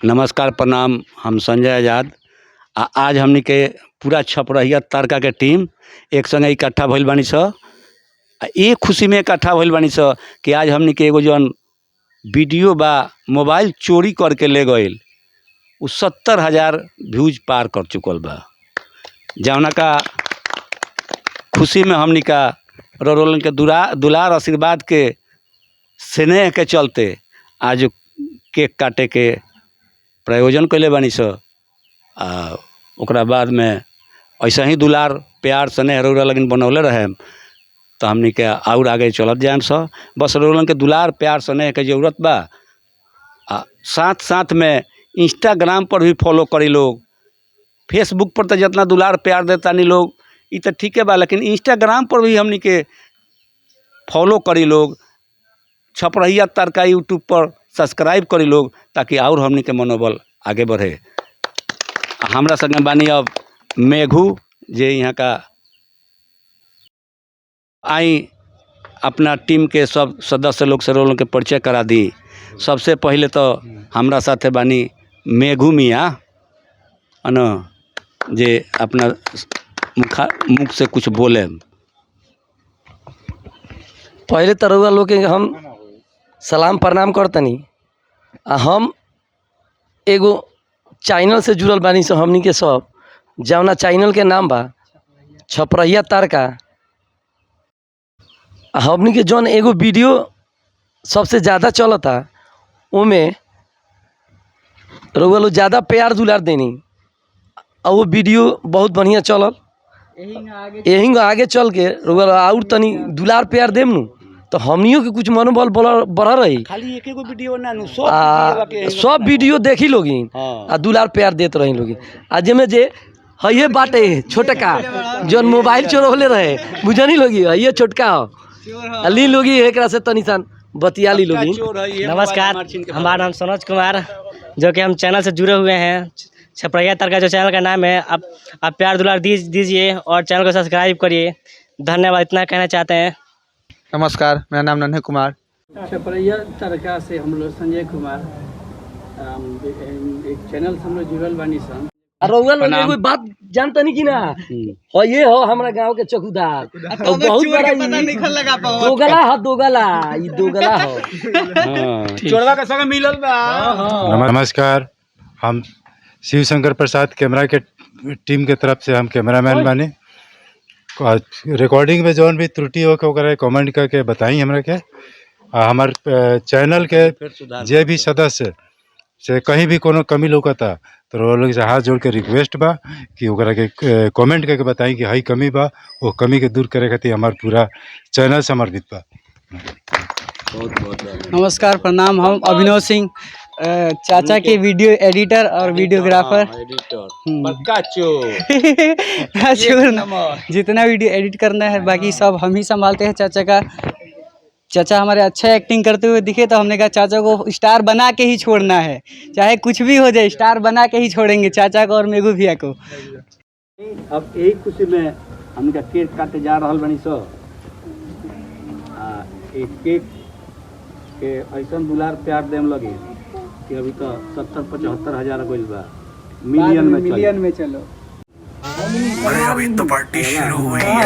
नमस्कार प्रणाम। हम संजय आजाद। आज हमनी के पूरा छपरहिया तारका के टीम एक संगे इकट्ठा भइल बानी स। ये खुशी में इकट्ठा भइल बानी स कि आज हमनी के एगो जौन वीडियो बा मोबाइल चोरी करके ले गईल उ 70,000 व्यूज पार कर चुकल बा। जौना का खुशी में हमनी का रोलन के दुलार आशीर्वाद के स्नेह के चलते आज केक काटे के प्रयोजन कैले बानी स। ओकरा बाद में ऐसा ही दुलार प्यार स्नेह रौरा लगिन बनौले रहे तो हमनी के और आगे चलत जाएम स। बस रोलन के दुलार प्यार स्नेह के जरूरत बा। साथ साथ में इंस्टाग्राम पर भी फॉलो करी लोग। फेसबुक पर तो जितना दुलार प्यार देता नहीं लोग ये तो ठीक है बा, लेकिन इंस्टाग्राम पर भी हमनी के फॉलो करी लोग। छपरहिया तारका यूट्यूब पर सब्सक्राइब करी लोग ताकि और हमनी के मनोबल आगे बढ़े। हमरा संगे बानी अब मेघू जे यहाँ का आई अपना टीम के सब सदस्य लोग से रोल के परिचय करा दी। सबसे पहले तो हमरा साथे बानी मेघू मियाँ न जे अपना मुख से कुछ बोले। पहले तो रउआ लोग के हम सलाम प्रणाम करतनी। हम एगो चैनल से जुड़ल बानी सो हमनी के सब, जौना चैनल के नाम बा छपरहिया तारका। हमनी के जौन एगो वीडियो सबसे ज़्यादा चलता ओमे रउआ लोग ज़्यादा प्यार दुलार देनी और वो वीडियो बहुत बढ़िया चलल। यही आगे चल के रउआ और तनी दुलार प्यार देम नु तो हमनियों के कुछ मनोबल बढ़ रही। खाली एक एगो वीडियो ना सब वीडियो देखी लोगी आ दुलार प्यार देत रही लोगी। आज में जे हये बाटे छोटका जौन मोबाइल चोरवले रहे बुझनी लोगी हये छोटका हो ली लोगी एक से तनी सन बतिया ली लोगी। नमस्कार, हमारा नाम सनोज कुमार जो कि हम चैनल से जुड़े हुए हैं। छपरहिया तारका जो चैनल का नाम है, आप प्यार दुलार दीजिए और चैनल को सब्सक्राइब करिए। धन्यवाद, इतना कहना चाहते हैं। नमस्कार, मेरा नाम नन्हे कुमार। छपरहिया तारका से हम लोग संजय कुमार एक चैनल से हम लोग जुड़ल बानी सन। रउआ लोग एगो बात जानता नहीं कि ना हो ये हो हमारा गांव के चौकीदार तो बहुत बड़ा दोगला हो दोगला हो चोरवा के संग मिलल बा। नमस्कार, हम शिव शंकर प्रसाद कैमरा के टीम के तरफ से हम कैमरामैन बानी। रिकॉर्डिंग में जौन भी त्रुटि हो के कमेंट करके बताई हमरा के। हमार चैनल के जे भी सदस्य से कहीं भी कोनो कमी लौकता तो वो लोग से हाथ जोड़ के रिक्वेस्ट बा कि ओकरा के कमेंट करके बताई कि हई कमी बा, वो कमी के दूर करे खातिर हमार पूरा चैनल समर्पित बा। नमस्कार प्रणाम, हम अभिनव सिंह चाचा के वीडियो एडिटर और वीडियोग्राफर। चोर जितना वीडियो एडिट करना है बाकी सब हम ही संभालते हैं। चाचा हमारे अच्छा एक्टिंग करते हुए दिखे तो हमने कहा चाचा को स्टार बना के ही छोड़ना है, चाहे कुछ भी हो जाए स्टार बना के ही छोड़ेंगे चाचा को और मेघू भैया को। अब यही खुशी में हम केक काटे जा रहा बनी सो। एक केक के ऐसा दुलार प्यार देम लगे कि अभी तो 70-75 हजार गइल बा। मिलियन में चलो। अरे अभी तो पार्टी शुरू हुई है।